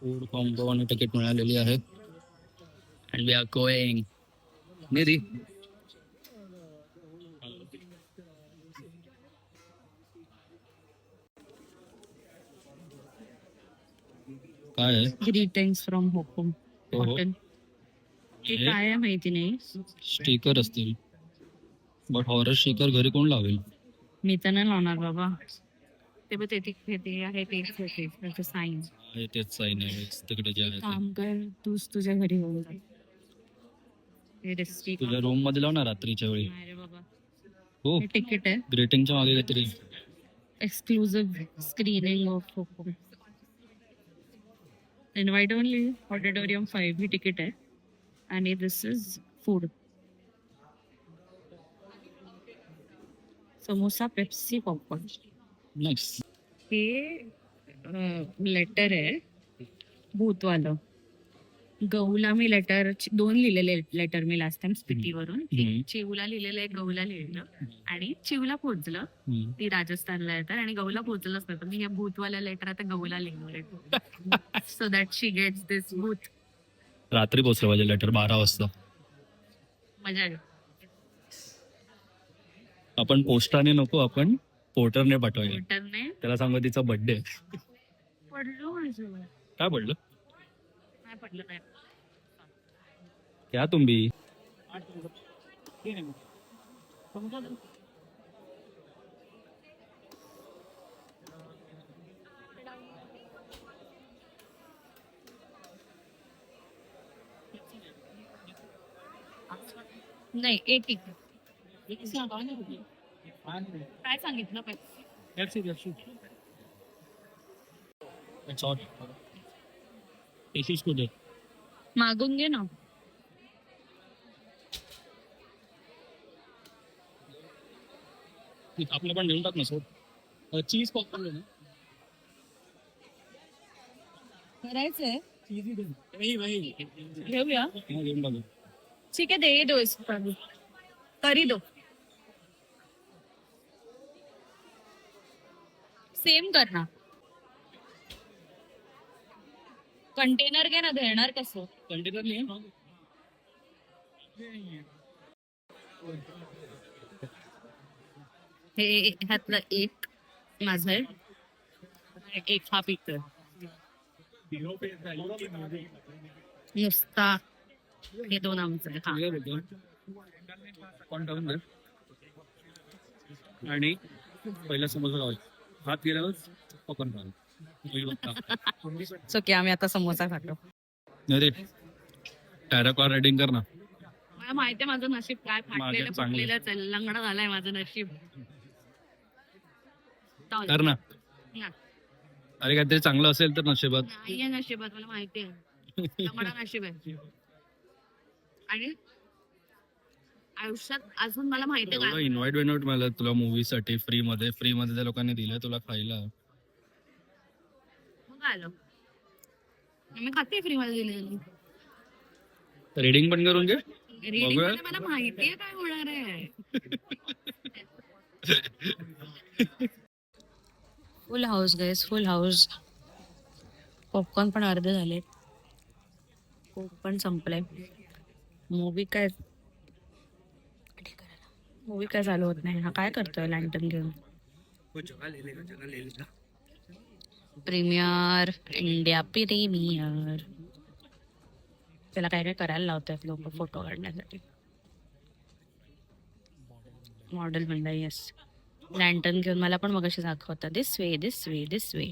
Food combo आणि ticket मिळालेली आहे अँड वी आर गोईंग निधी. काय आहे? ग्रीटिंग्स फ्रॉम होम हो. हॉटेल. हे काय आहे माहिती नाही. स्टिकर असतील बट हॉरर स्टिकर घरी कोण लावेल? मी तर नाही लावणार बाबा. ते बघ ते आहे तेच साईन. आहे तेच साईन आहे तिकडे जे आहे ते. काम कर तूच तुझ्या घरी होऊन जा. हे रिस्ट्रिक्ट तुझ्या रूम मध्ये लाव ना रात्रीच्या वेळी. नाही रे बाबा. हो हे तिकीट आहे. ग्रेटिंगच्या मागे काहीतरी. Exclusive screening of home. Invite only auditorium 5 ही तिकीट आहे. आणि this is food. Samosa Pepsi popcorn. Nice. हे लेटर आहे भूतवालं. गौला मी लेटर 2 लिहिलेले लेटर मी लास्ट टाइम स्पिटीवरून. चिवला लिहिलेलं आहे, गौला लिहिलेलं आणि चिवला पोहोचलं. ती राजस्थानला येतात आणि गौला पोहोचलंच नाही. तर मी हे भूतवाला लेटर आता गौला लिहिणार आहे सो दॅट शी गेट्स दिस भूत. रात्री पोहोचलं पाहिजे लेटर 12 वाजता. मजा आहे. आपण पोस्टाने नको, आपण पोर्टरने पाठवूया. लेटरने त्याला सांगू तिचा बर्थडे. पडलो माझं. काय पडलं? नाही पडलं नाही. क्या तुम्ही? नाही एक काय सांगितलं पाहिजे. मागून घे ना. आपलं पण घेऊन टाक ना सोड. चीज पॉपकॉर्न ना करायचंय घेऊया. घेऊन टाकू. ठीक है दे दो इसको कर ही दो. सेम करना. कंटेनर घे ना. देणार कसं कंटेनर नाही. हे ह्यातलं एक माझं आहे आणि एक हा पितोय नुसता. हे 2 आमचं आहे. हा आणि पहिला समोसा खावायचा. हात गेल्यावर पॉपकॉर्न खावा. सो की आम्ही आता समोसा खातो. अरे टॅराकॉर रायडिंग कर ना. मला माहिती आहे माझं नशीब काय. फाटलेलं फुटलेलंच आहे. लंगडा झालाय माझं नशीब. कर ना. अरे काहीतरी चांगलं असेल तर नशिबात. नाहीये नशिबात. मला माहिती आहे. लंगडा नशीब आहे. आणि आयुष्यात अजून मला माहिती आहे इन्व्हाइट मिळालं तुला मूवी साठी फ्री मध्ये त्या लोकांनी दिलं तुला खायला. मग आलं मी खाते फ्री मध्ये दिलेली. रीडिंग पण करून घे. रीडिंग मध्ये मला माहिती आहे काय होणार आहे. फुल हाऊस गाईस फुल हाऊस. पॉपकॉर्न पण अर्धे झाले. कोक पण संपलाय. मूवी काय चालू होत नाही. हा काय करतोय लँटर्न घेऊन. Premier India premier. त्याला काय काय करायला लावतात लोक फोटो काढण्यासाठी. मॉडेल म्हणला येस. लँटर्न घेऊन मला पण मगाशी दाखवता. This way this way this way.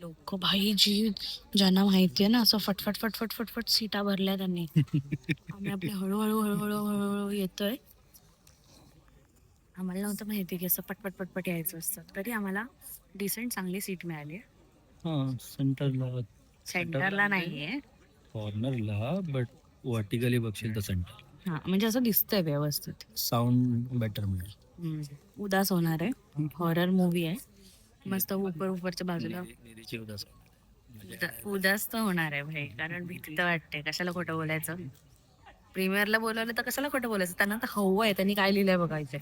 लोक भाई जी ज्यांना माहिती आहे ना असं फटफट फटफट फटफट सीटा भरल्या त्यांनी. आम्ही आपल्या हळूहळू हळूहळू हळूहळू येतोय. आम्हाला नव्हतं माहिती की असं पटपट पटपट यायचं असतं. तरी आम्हाला डिसेंट चांगली सीट मिळाली. सेंटरला नाहीये कॉर्नरला बट वर्टिकली बघशील तर सेंटर. हा म्हणजे असं दिसतंय व्यवस्थित. साऊंड बेटर मिळेल. उदास होणार आहे. हॉरर मूवी आहे. मस्त उपरच्या बाजूला उदास तर होणार आहे भाई. कारण भीती तर वाटते. कशाला खोटं बोलायचं. प्रीमियरला बोलवलं तर कशाला खोटं बोलायचं. त्यांना तर हवं आहे. त्यांनी काय लिहिलंय बघायचंय.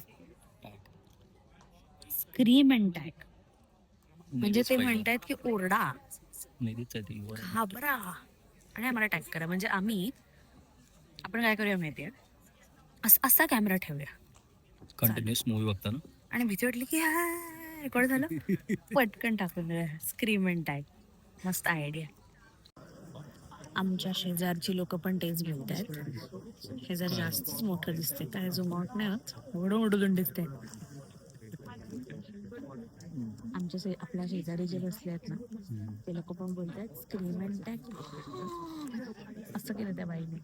Scream and tag. म्हणजे ते म्हणतायत की ओरडा, निधीच आहे ती वर. घाबरा आणि आम्हाला टॅग करा. म्हणजे आपण काय करूया माहितीये, असा कॅमेरा ठेवूया कंटिन्युअस मूवी बघता ना. आणि भीती वाटली की रेकॉर्ड झालं, पटकन टाकून स्क्रीम अँड टॅग. मस्त आयडिया. आमच्या शेजारची लोक पण तेच बोलत आहेत. हे जर जास्तच मोठं दिसते काय झूम आउट नाही होत, एवढं मोठं दिसते. आपल्या शेजारी जे बसले आहेत ना, ते लोक पण बोलतात स्क्रीम अँड टॅग. असं केलं त्या बाईने.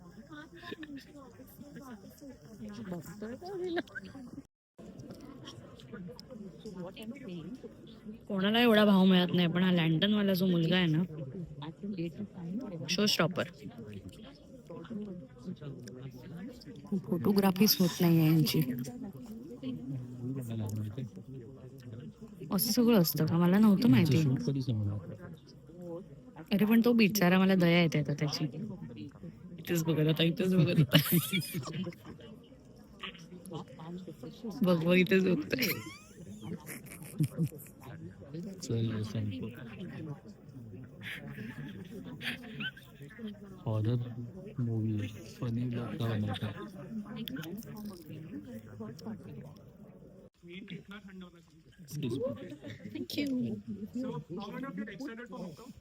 कोणाला एवढा भाव मिळत नाही, पण हा लँडन वाला जो मुलगा आहे ना, शो स्टॉपर. फोटोग्राफीच होत नाहीये यांची. असं सगळं असतं का? मला नव्हतं माहिती. अरे पण तो बिचारा, मला दया येते आता त्याची. इथेच बघत होता, इथेच बघत होता. बघ इथेच बघतोय. हॉरर मूवी फनी ब्लॉग का बनवता. Thank you. So, how many of you are excited for Hong Kong?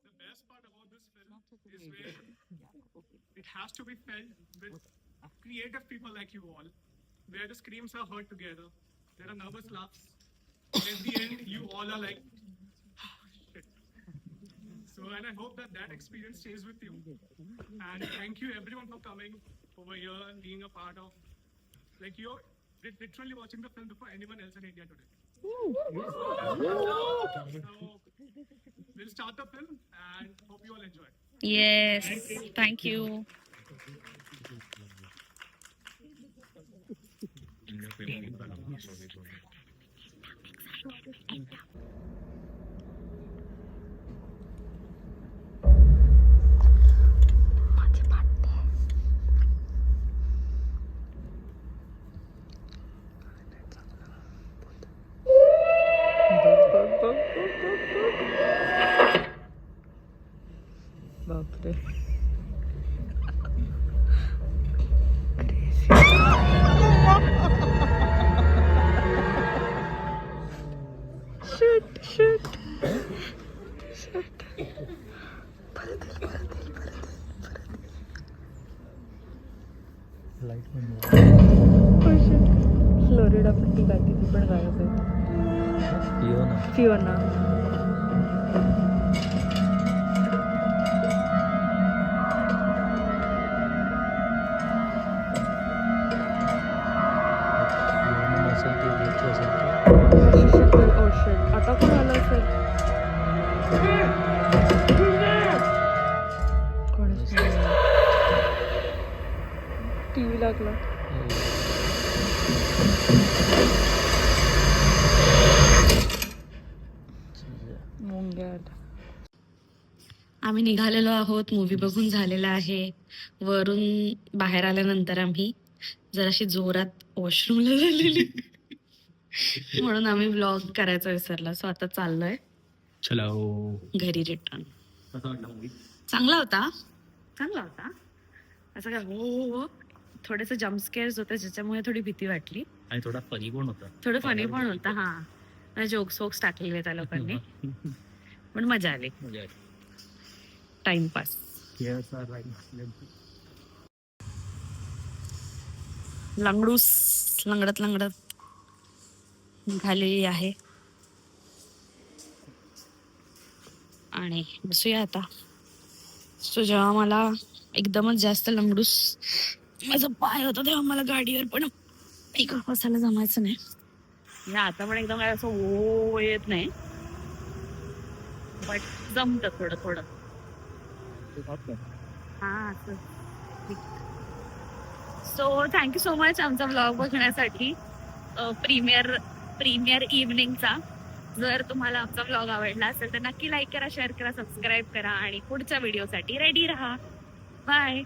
The best part about this film is where it has to be felt with creative people like you all, where the screams are heard together, there are nervous laughs, and at the end, you all are like, shit. So, and I hope that experience stays with you. And thank you everyone for coming over here and being a part of, like you're literally watching the film before anyone else in India today. So, we'll start the film and hope you all enjoy. Yes, thank you. बापरे. Florida पट्टी बाकी ती पण गायब आहे. फिओना. आता कोण आलं असेल? टीव्ही लागला. आम्ही निघालेलो आहोत. मूवी बघून झालेला आहे. वरून बाहेर आल्यानंतर आम्ही जराशी जोरात वॉशरूमला झालेली म्हणून आम्ही व्लॉग करायचा विसरला. सो आता चाललोय घरी रिटर्न. चांगला होता. असं काय हो थोडेसे जम्प स्केअर्स होते ज्याच्यामुळे थोडी भीती वाटली आणि थोडं फनी पण होता. हा जोक्स वोक्स टाकलेले त्या लोकांनी पण मजा आली. टाइमपास. लंगडत निघालेली आहे आणि बसूया आता. सो जेव्हा मला एकदमच जास्त लंगडूस माझा पाय होता तेव्हा मला गाडीवर पण एक बसायला जमायचं नाही. या आता पण एकदम काय असं ओ येत नाही, बट जमत थोडं. हा सो थँक्यू सो मच आमचा ब्लॉग बघण्यासाठी. प्रीमियर इव्हनिंगचा. जर तुम्हाला आमचा ब्लॉग आवडला असेल तर नक्की लाईक करा, शेअर करा, सबस्क्राईब करा आणि पुढच्या व्हिडिओसाठी रेडी राहा. बाय.